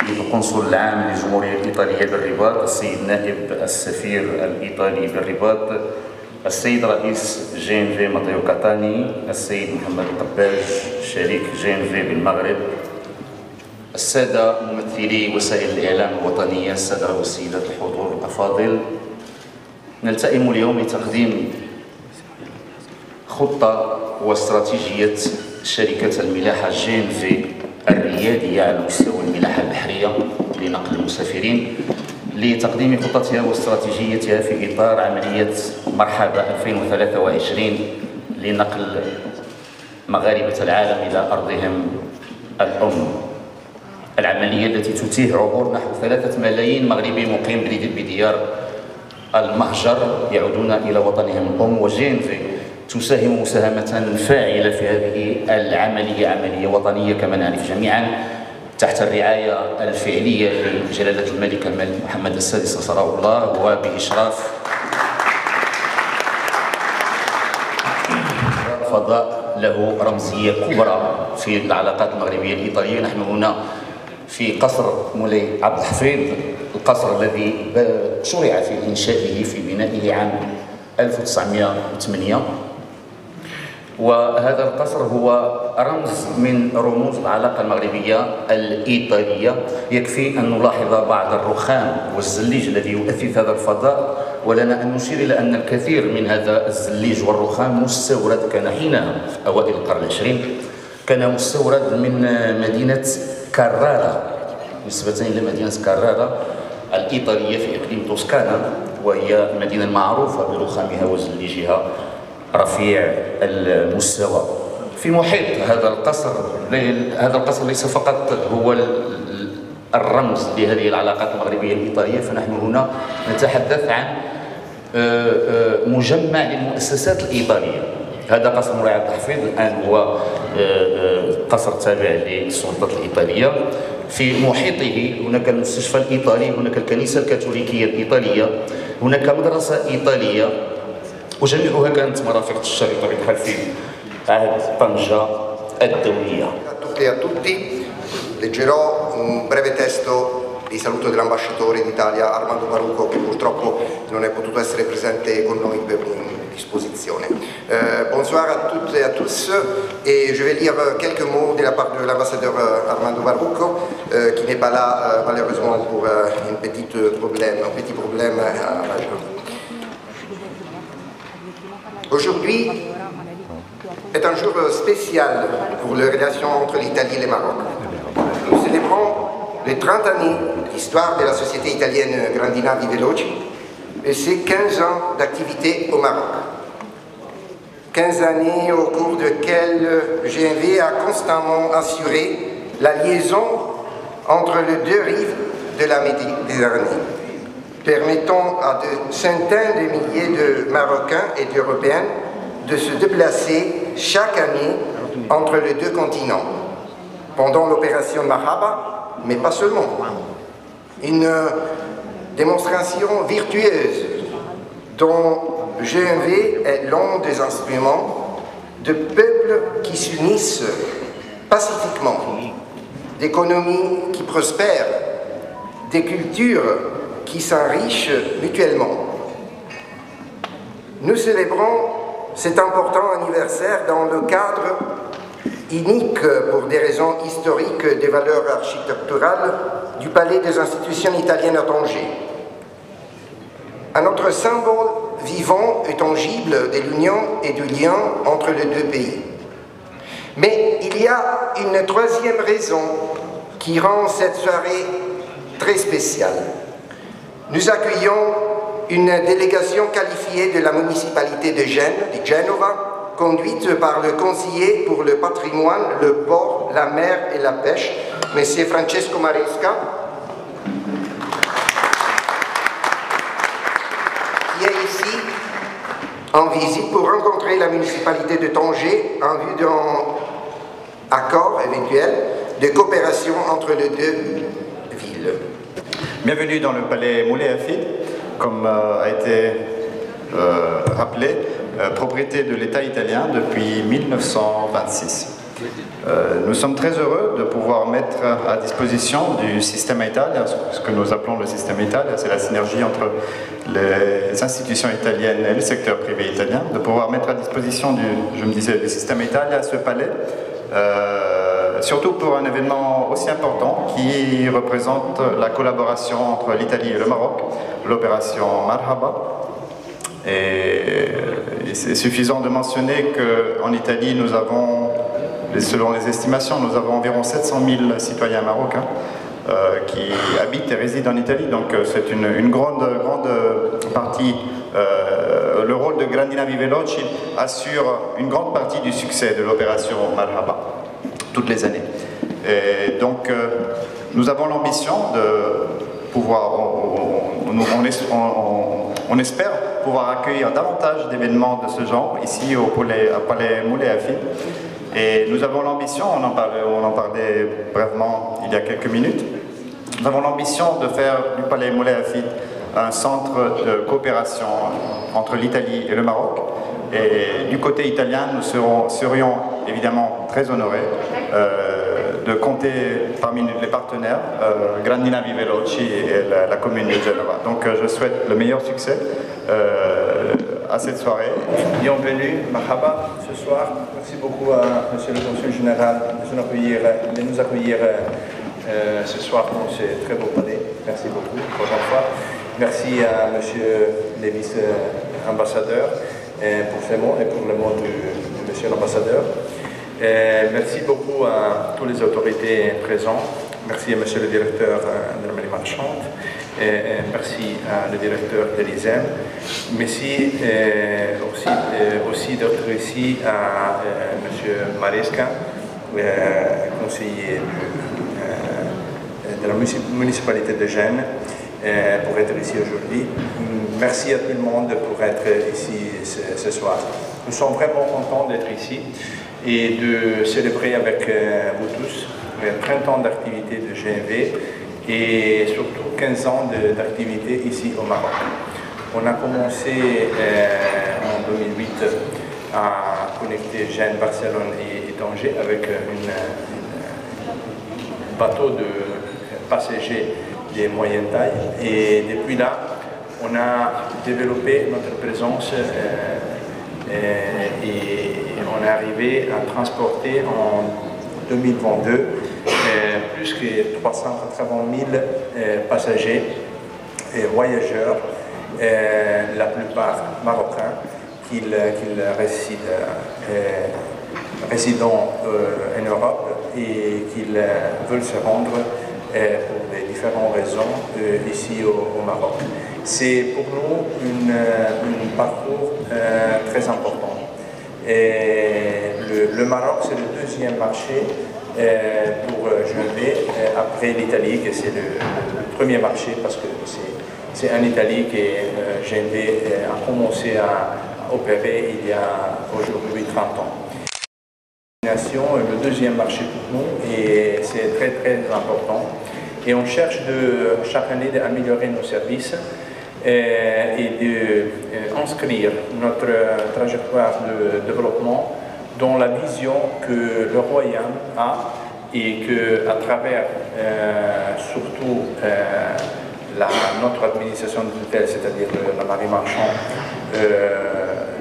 القنصل العام للجمهورية الإيطالية بالرباط السيد نائب السفير الإيطالي بالرباط، السيد رئيس جينفي ماتيو كاتاني، السيد محمد القباج شريك جينفي بالمغرب، السادة ممثلي وسائل الإعلام الوطنية، السادة والسيدات الحضور الأفاضل، نلتئم اليوم لتقديم خطة واستراتيجية شركة الملاحة جينفي الريادية على مستوى الملاحة البحرية لنقل المسافرين لتقديم خطتها واستراتيجيتها في إطار عملية مرحبا 2023 لنقل مغاربة العالم إلى أرضهم الأم. العملية التي تتيح عبور نحو 3 ملايين مغربي مقيم بديار المهجر يعودون إلى وطنهم الأم، وجينفي تساهم مساهمة فاعلة في هذه العملية، عملية وطنية كما نعرف جميعا تحت الرعاية الفعلية لجلالة الملك محمد السادس نصره الله، وبإشراف فضاء له رمزية كبرى في العلاقات المغربية الإيطالية. نحن هنا في قصر مولاي عبد الحفيظ، القصر الذي شرع في إنشائه في بنائه عام 1908، وهذا القصر هو رمز من رموز العلاقة المغربية الإيطالية. يكفي أن نلاحظ بعض الرخام والزليج الذي يؤثث هذا الفضاء، ولنا أن نشير إلى أن الكثير من هذا الزليج والرخام مستورد، كان حينها في أوائل القرن العشرين كان مستورد من مدينة كارارا، نسبة إلى مدينة كارارا الإيطالية في إقليم توسكانا، وهي مدينة معروفة برخامها وزليجها رفيع المستوى. في محيط هذا القصر، هذا القصر ليس فقط هو الرمز لهذه العلاقات المغربية الإيطالية، فنحن هنا نتحدث عن مجمع للمؤسسات الإيطالية. هذا قصر مولاي عبد الحفيظ الآن هو قصر تابع للسلطات الإيطالية. في محيطه هناك المستشفى الإيطالي، هناك الكنيسة الكاثوليكية الإيطالية، هناك مدرسة إيطالية، وجميعها كانت مرافق الشر بطبيعة في عهد طنجة الدولية. A tutte e a tutti, leggerò un breve testo di saluto dell'ambasciatore d'Italia Armando Baruco, che purtroppo non è potuto essere presente con noi per un'indisposizione. Bonsoir à toutes et à tous, et je vais lire quelques mots de la part de l'ambassadeur Armando Baruco, qui n'est pas là malheureusement pour un petit problème à la journée. Aujourd'hui est un jour spécial pour les relations entre l'Italie et le Maroc. Nous célébrons les 30 années d'histoire de la société italienne Grandinati Veloci et ses 15 ans d'activité au Maroc. 15 années au cours desquelles GNV a constamment assuré la liaison entre les deux rives de la Méditerranée, permettant à de centaines de milliers de Marocains et d'Européens de se déplacer chaque année entre les deux continents. Pendant l'opération Marhaba, mais pas seulement. Une démonstration virtueuse dont GNV est l'un des instruments de peuples qui s'unissent pacifiquement, d'économies qui prospèrent, des cultures qui s'enrichissent mutuellement. Nous célébrons cet important anniversaire dans le cadre unique pour des raisons historiques des valeurs architecturales du Palais des institutions italiennes à Tanger. Un autre symbole vivant et tangible de l'union et du lien entre les deux pays. Mais il y a une troisième raison qui rend cette soirée très spéciale. Nous accueillons une délégation qualifiée de la municipalité de Gênes, de Genova, conduite par le conseiller pour le patrimoine, le port, la mer et la pêche, M. Francesco Maresca, qui est ici en visite pour rencontrer la municipalité de Tanger en vue d'un accord éventuel de coopération entre les deux villes. Bienvenue dans le palais Moulay Hafid. Comme a été rappelé, propriété de l'État italien depuis 1926. Nous sommes très heureux de pouvoir mettre à disposition du système Italia, ce que nous appelons le système Italia, c'est la synergie entre les institutions italiennes et le secteur privé italien, de pouvoir mettre à disposition du système Italia ce palais, surtout pour un événement aussi important qui représente la collaboration entre l'Italie et le Maroc, l'opération Marhaba. Et c'est suffisant de mentionner qu'en Italie, nous avons, selon les estimations, nous avons environ 700 000 citoyens marocains qui habitent et résident en Italie. Donc c'est une grande partie. Le rôle de Grandi Navi Veloci assure une grande partie du succès de l'opération Marhaba, toutes les années. Et donc nous avons l'ambition de pouvoir, on espère pouvoir accueillir davantage d'événements de ce genre ici au Palais Moulay Hafid. Et nous avons l'ambition, on en parlait brièvement il y a quelques minutes, nous avons l'ambition de faire du Palais Moulay Hafid un centre de coopération entre l'Italie et le Maroc. Et du côté italien, nous serions évidemment très honorés de compter parmi les partenaires Grandi Navi Veloci et la commune de Genova. Donc je souhaite le meilleur succès à cette soirée. Bienvenue, Marhaba, ce soir. Merci beaucoup à Monsieur le Consul Général de nous accueillir ce soir dans ce très beau palais. Merci beaucoup, encore une fois. Merci à Monsieur le vice-ambassadeur pour ces mots et pour le mot de Monsieur l'ambassadeur. Merci beaucoup à toutes les autorités présentes. Merci à Monsieur le directeur de la mairie marchande. Merci à le directeur de l'ISEM. Merci aussi d'être ici à Monsieur Maresca, conseiller de la municipalité de Gênes, pour être ici aujourd'hui. Merci à tout le monde pour être ici ce soir. Nous sommes vraiment contents d'être ici et de célébrer avec vous tous le printemps d'activité de GNV et surtout 15 ans d'activité ici au Maroc. On a commencé en 2008 à connecter Gênes, Barcelone et Tanger avec un bateau de passagers de moyenne taille. Et depuis là, on a développé notre présence et on est arrivé à transporter en 2022 plus que 380 000 passagers et voyageurs, la plupart marocains, qui résident en Europe et qui veulent se rendre pour des différentes raisons ici au Maroc. C'est pour nous un parcours très important. Et le Maroc, c'est le deuxième marché pour GNV après l'Italie, que c'est le premier marché parce que c'est en Italie que GNV a commencé à opérer il y a aujourd'hui 30 ans. Le deuxième marché pour nous et c'est très très important. Et on cherche chaque année d'améliorer nos services et d'inscrire notre trajectoire de développement dans la vision que le Royaume a et qu'à travers surtout notre administration de tutelle, c'est-à-dire la marine marchande,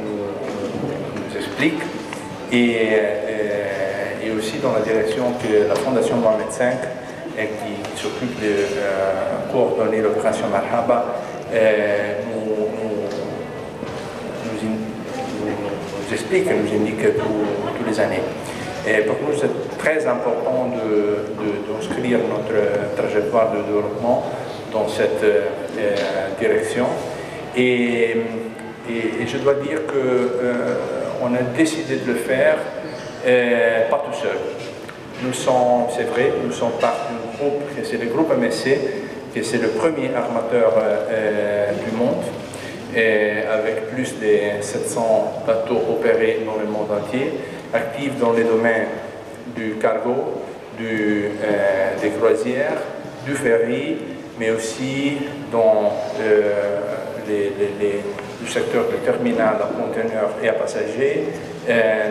nous explique et aussi dans la direction que la Fondation Mohamed V qui s'occupe de coordonner l'opération Marhaba nous explique, nous indique toutes les années. Et pour nous, c'est très important d'inscrire notre trajectoire de développement dans cette direction. Et je dois dire qu'on a décidé de le faire pas tout seul. Nous sommes, c'est vrai, nous sommes partie d'un groupe, c'est le groupe MSC, qui c'est le premier armateur du monde, avec plus de 700 bateaux opérés dans le monde entier, actifs dans les domaines du cargo, des croisières, du ferry, mais aussi dans du secteur de terminal à conteneurs et à passagers,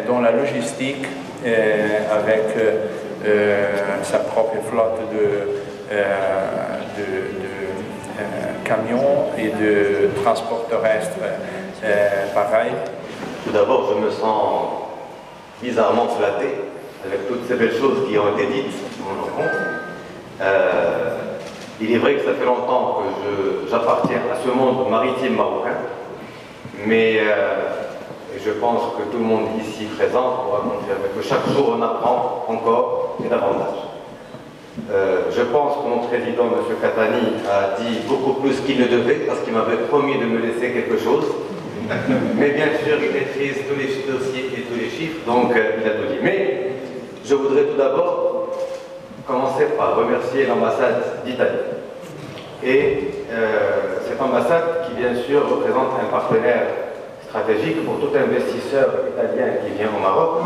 dans la logistique, avec sa propre flotte de camions et de transport terrestre pareil. Tout d'abord, je me sens bizarrement flatté avec toutes ces belles choses qui ont été dites dans mon rencontre. Il est vrai que ça fait longtemps que j'appartiens à ce monde maritime marocain, mais je pense que tout le monde ici présent pourra confirmer que chaque jour on apprend encore et davantage. Je pense que mon président, M. Katani, a dit beaucoup plus qu'il ne devait parce qu'il m'avait promis de me laisser quelque chose. Mais bien sûr, il maîtrise tous les dossiers et tous les chiffres, donc il a tout dit. Mais je voudrais tout d'abord commencer par remercier l'ambassade d'Italie. Et cette ambassade qui, bien sûr, représente un partenaire stratégique pour tout investisseur italien qui vient au Maroc,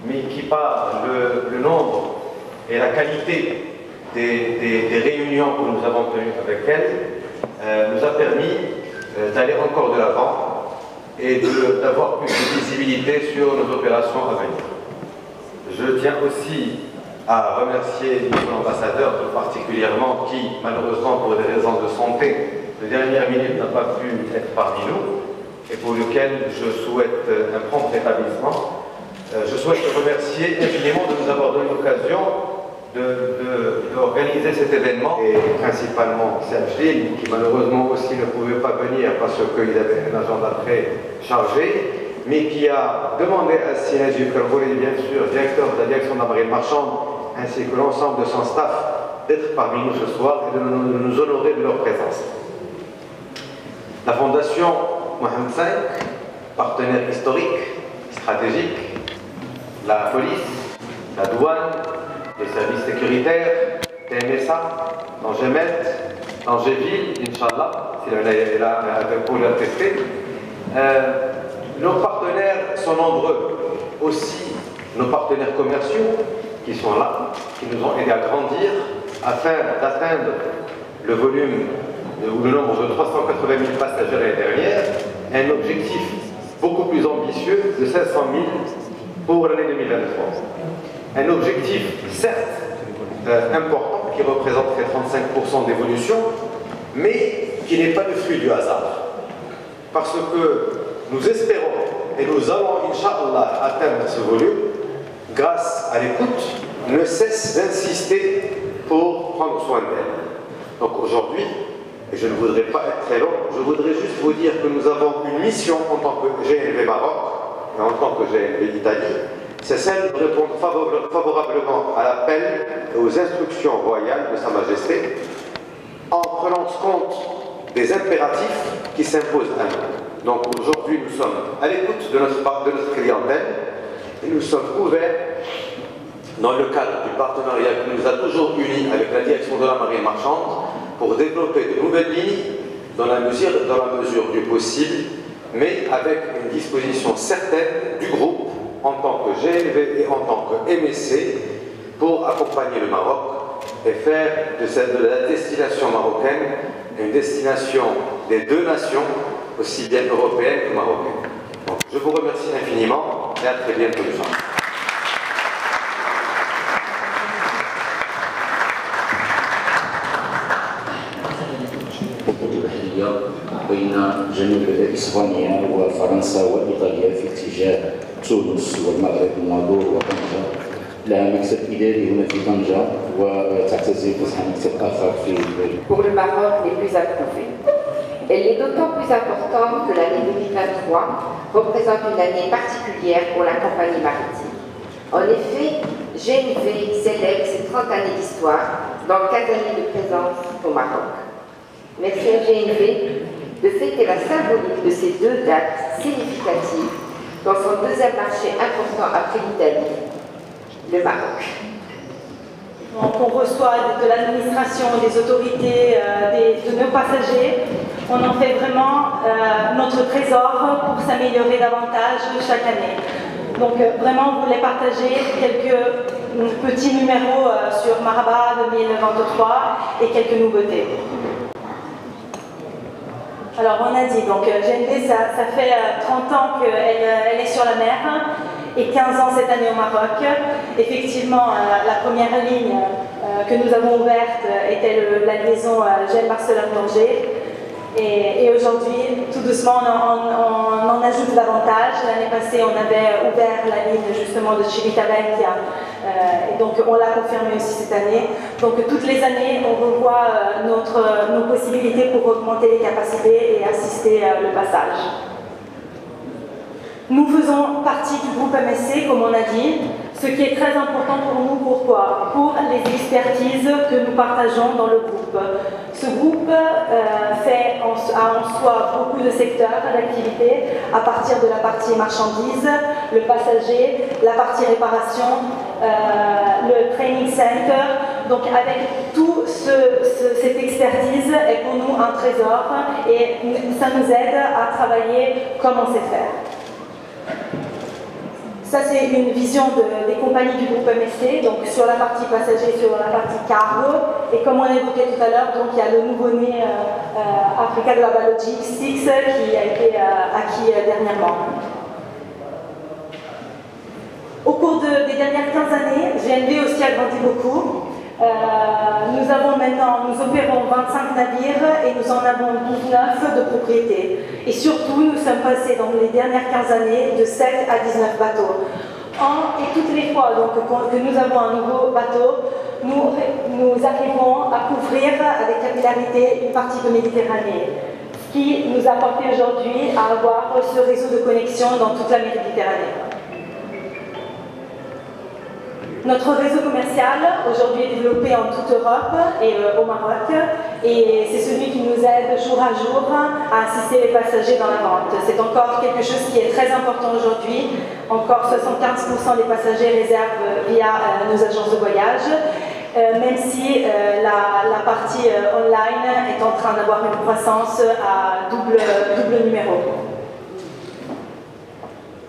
mais qui, par le nombre et la qualité des réunions que nous avons tenues avec elle, nous a permis d'aller encore de l'avant et d'avoir plus de visibilité sur nos opérations à venir. Je tiens aussi à remercier notre ambassadeur tout particulièrement qui, malheureusement pour des raisons de santé, de dernière minute n'a pas pu être parmi nous et pour lequel je souhaite un prompt rétablissement. Je souhaite remercier infiniment de nous avoir donné l'occasion d'organiser cet événement, et principalement Serge Lille, qui malheureusement aussi ne pouvait pas venir parce qu'il avait un agenda très chargé, mais qui a demandé à Sinéad Jukervouli, bien sûr, directeur de la direction de la marine marchande, ainsi que l'ensemble de son staff, d'être parmi nous ce soir et de nous honorer de leur présence. La Fondation Mohamed V, partenaire historique, stratégique, la police, la douane, les services sécuritaires, TMSA, Tangemet, Tangéville, Inch'Allah, si on est là pour l'attester. Nos partenaires sont nombreux, aussi nos partenaires commerciaux qui sont là, qui nous ont aidés à grandir afin d'atteindre le volume ou le nombre de 380 000 passagers l'année dernière, un objectif beaucoup plus ambitieux de 500 000 pour l'année 2023. Un objectif, certes, important, qui représenterait 35% d'évolution, mais qui n'est pas le fruit du hasard. Parce que nous espérons, et nous allons, Inch'Allah, atteindre ce volume, grâce à l'écoute, ne cesse d'insister pour prendre soin d'elle. Donc aujourd'hui, et je ne voudrais pas être très long, je voudrais juste vous dire que nous avons une mission en tant que GNV Maroc, et en tant que GNV Italie, c'est celle de répondre favorablement à l'appel et aux instructions royales de Sa Majesté en prenant compte des impératifs qui s'imposent à nous. Donc aujourd'hui, nous sommes à l'écoute de notre clientèle et nous sommes ouverts dans le cadre du partenariat qui nous a toujours unis avec la direction de la marine marchande pour développer de nouvelles lignes dans la mesure du possible, mais avec une disposition certaine du groupe en tant que GNV et en tant que MSC pour accompagner le Maroc et faire de la destination marocaine une destination des deux nations, aussi bien européenne que marocaine. Donc, je vous remercie infiniment et à très bientôt les gens. بين جنوب إسبانيا وفرنسا وإيطاليا في اتجاه تونس والمغرب الناظور وطنجة. لها مكتب إداري هنا في طنجة وتعتزل فتح مكتب آخر في Pour le Maroc, les plus approuvés. Elle est d'autant plus importante que l'année 2023 représente une année particulière pour la compagnie maritime. En effet, GNV célèbre ses 30 années d'histoire dans 4 années de présence au Maroc. Merci à GNV de fêter la symbolique de ces deux dates significatives dans son deuxième marché important après l'Italie, le Maroc. Donc on reçoit de l'administration, des autorités, de nos passagers. On en fait vraiment notre trésor pour s'améliorer davantage chaque année. Donc vraiment, on voulait partager quelques petits numéros sur Maraba 2023 et quelques nouveautés. Alors on a dit, donc GNV, ça fait 30 ans qu'elle est sur la mer et 15 ans cette année au Maroc. Effectivement, la première ligne que nous avons ouverte était la liaison Gênes-Barcelone-Tanger. Et aujourd'hui, tout doucement, on en ajoute davantage. L'année passée, on avait ouvert la ligne justement de Civitavecchia, et donc on l'a confirmé aussi cette année. Donc toutes les années, on revoit nos possibilités pour augmenter les capacités et assister le passage. Nous faisons partie du groupe MSC, comme on a dit, ce qui est très important pour nous. Pourquoi? Pour les expertises que nous partageons dans le groupe. Ce groupe a en soi beaucoup de secteurs d'activité, à partir de la partie marchandises, le passager, la partie réparation, le training center. Donc avec toute cette expertise est pour nous un trésor et ça nous aide à travailler comme on sait faire. Ça, c'est une vision des compagnies du groupe MSC, donc sur la partie passager, sur la partie cargo. Et comme on évoquait tout à l'heure, donc il y a le nouveau-né Africa Global Logistics qui a été acquis dernièrement. Au cours des dernières 15 années, GNV aussi a grandi beaucoup. Nous opérons 25 navires et nous en avons 19 de propriété. Et surtout, nous sommes passés dans les dernières 15 années de 7 à 19 bateaux. Et toutes les fois donc, que nous avons un nouveau bateau, nous arrivons à couvrir avec capillarité une partie de Méditerranée. Ce qui nous a porté aujourd'hui à avoir ce réseau de connexion dans toute la Méditerranée. Notre réseau commercial aujourd'hui est développé en toute Europe et au Maroc, et c'est celui qui nous aide jour à jour à assister les passagers dans la vente. C'est encore quelque chose qui est très important aujourd'hui. Encore 75% des passagers réservent via nos agences de voyage, même si la partie online est en train d'avoir une croissance à double numéro.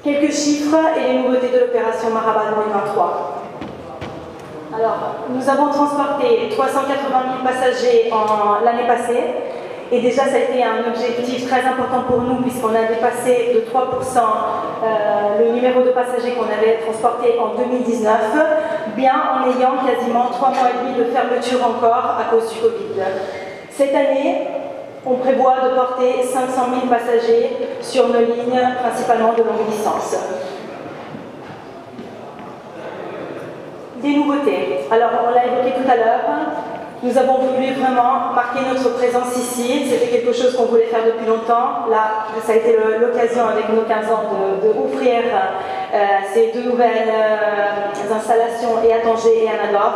Quelques chiffres et les nouveautés de l'opération Maraba 2023. Alors, nous avons transporté 380 000 passagers l'année passée, et déjà ça a été un objectif très important pour nous puisqu'on a dépassé de 3% le numéro de passagers qu'on avait transporté en 2019, bien en ayant quasiment 3 mois et demi de fermeture encore à cause du Covid. Cette année, on prévoit de porter 500 000 passagers sur nos lignes, principalement de longue distance. Des nouveautés. Alors, on l'a évoqué tout à l'heure, nous avons voulu vraiment marquer notre présence ici. C'était quelque chose qu'on voulait faire depuis longtemps. Là, ça a été l'occasion avec nos 15 ans d'ouvrir ces deux nouvelles installations, et à Tanger et à Nador.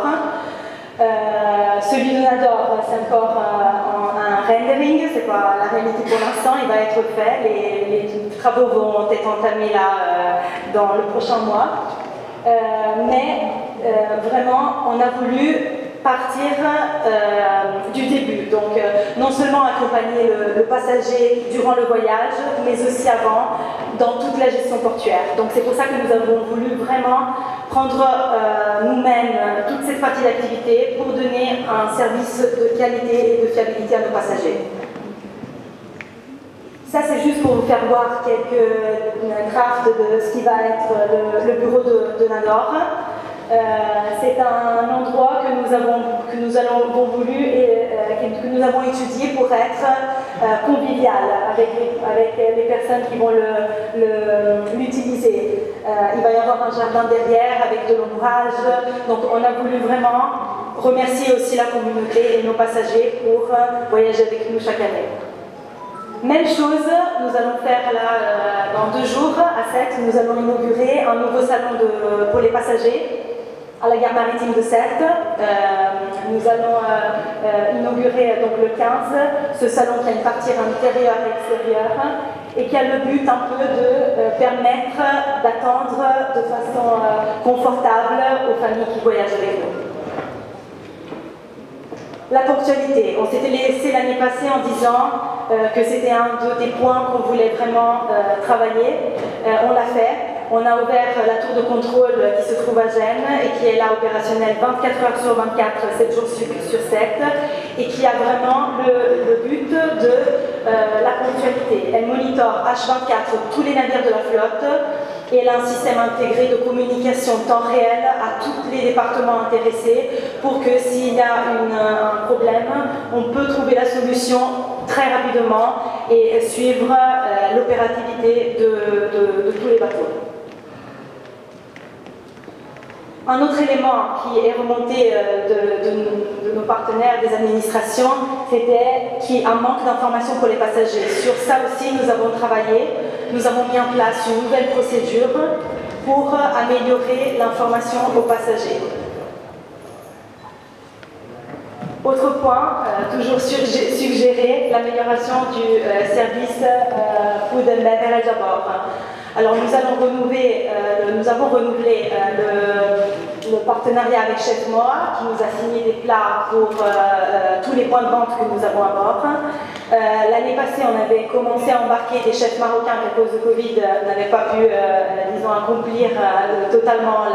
Celui de Nador, c'est encore un rendering, c'est pas la réalité pour l'instant, il va être fait. Les travaux vont être entamés là dans le prochain mois. Vraiment, on a voulu partir du début. Donc, non seulement accompagner le passager durant le voyage, mais aussi avant, dans toute la gestion portuaire. Donc, c'est pour ça que nous avons voulu vraiment prendre nous-mêmes toute cette partie d'activité pour donner un service de qualité et de fiabilité à nos passagers. Ça, c'est juste pour vous faire voir quelques drafts de ce qui va être le bureau de Nador. C'est un endroit que nous avons voulu et que nous avons étudié pour être convivial avec les personnes qui vont l'utiliser. Il va y avoir un jardin derrière avec de l'ombrage. Donc on a voulu vraiment remercier aussi la communauté et nos passagers pour voyager avec nous chaque année. Même chose, nous allons faire là, dans 2 jours, à 7, nous allons inaugurer un nouveau salon pour les passagers à la gare maritime de Sète. Nous allons inaugurer donc le 15 ce salon qui a une partie intérieure et extérieure et qui a le but un peu de permettre d'attendre de façon confortable aux familles qui voyagent avec nous. La ponctualité, on s'était laissé l'année passée en disant que c'était un des points qu'on voulait vraiment travailler. On l'a fait. on a ouvert la tour de contrôle qui se trouve à Gênes et qui est là opérationnelle 24 heures sur 24, 7 jours sur 7, et qui a vraiment le but de la ponctualité. Elle monitore H24 tous les navires de la flotte et elle a un système intégré de communication temps réel à tous les départements intéressés pour que s'il y a un problème, on peut trouver la solution très rapidement et suivre l'opérativité de tous les bateaux. Un autre élément qui est remonté de nos partenaires, des administrations, c'était qu'il y a un manque d'informations pour les passagers. Sur ça aussi, nous avons travaillé, nous avons mis en place une nouvelle procédure pour améliorer l'information aux passagers. Autre point, toujours suggérer l'amélioration du service food and beverage à bord. Alors nous avons renouvelé le partenariat avec Chef Moa qui nous a signé des plats pour tous les points de vente que nous avons à bord. L'année passée, on avait commencé à embarquer des chefs marocains qui, à cause de Covid, n'avaient pas pu, disons, accomplir totalement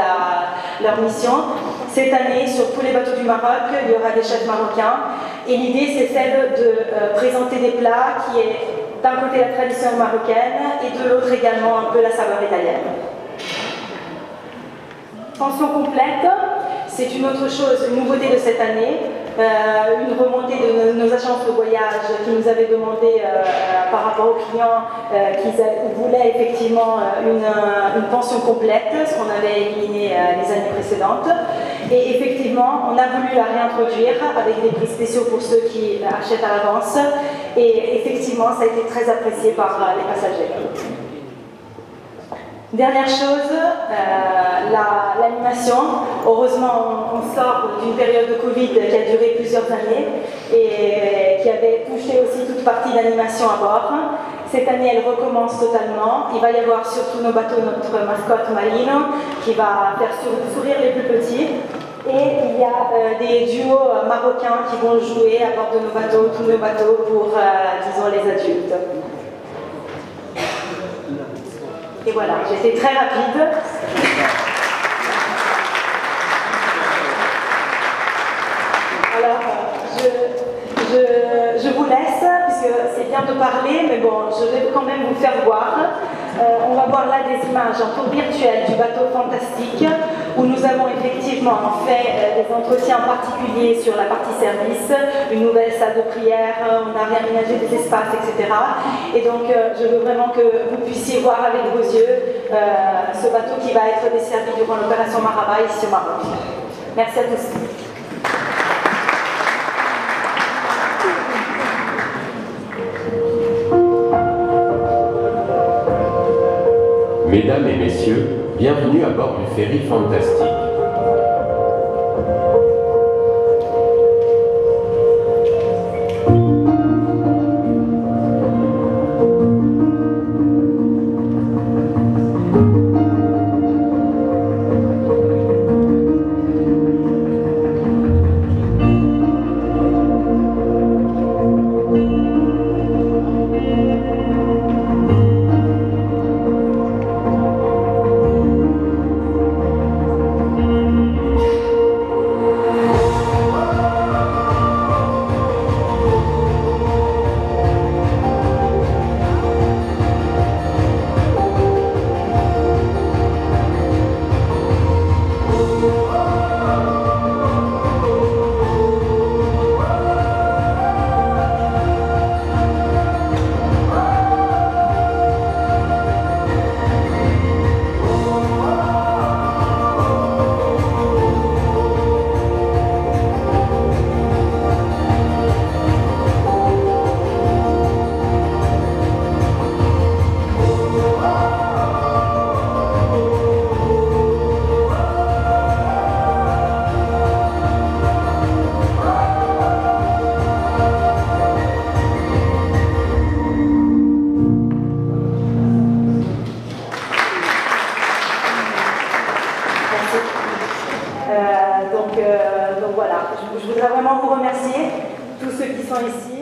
leur mission. Cette année, sur tous les bateaux du Maroc, il y aura des chefs marocains. Et l'idée, c'est celle de présenter des plats qui est d'un côté la tradition marocaine et de l'autre également un peu la saveur italienne. Pension complète, c'est une autre chose, une nouveauté de cette année, une remontée de nos agences de voyage qui nous avaient demandé par rapport aux clients qu'ils voulaient effectivement une pension complète, ce qu'on avait éliminé les années précédentes. Et effectivement, on a voulu la réintroduire avec des prix spéciaux pour ceux qui achètent à l'avance. Et effectivement, ça a été très apprécié par les passagers. Dernière chose, l'animation. Heureusement, on sort d'une période de Covid qui a duré plusieurs années et qui avait touché aussi toute partie d'animation à bord. Cette année, elle recommence totalement. Il va y avoir sur tous nos bateaux notre mascotte Marino qui va faire sourire les plus petits. Et il y a des duos marocains qui vont jouer à bord de nos bateaux, tous nos bateaux, pour, disons, les adultes. Et voilà, j'étais très rapide. Alors, je vous laisse, puisque c'est bien de parler, mais bon, je vais quand même vous faire voir. On va voir là des images en tour virtuel du bateau Fantastique, où nous avons effectivement fait des entretiens particuliers sur la partie service, une nouvelle salle de prière, on a réaménagé des espaces, etc. Et donc, je veux vraiment que vous puissiez voir avec vos yeux ce bateau qui va être desservi durant l'opération Maraba ici au Maroc. Merci à tous. Mesdames et messieurs, bienvenue à bord du ferry Fantastique. Donc voilà, je voudrais vraiment vous remercier, tous ceux qui sont ici.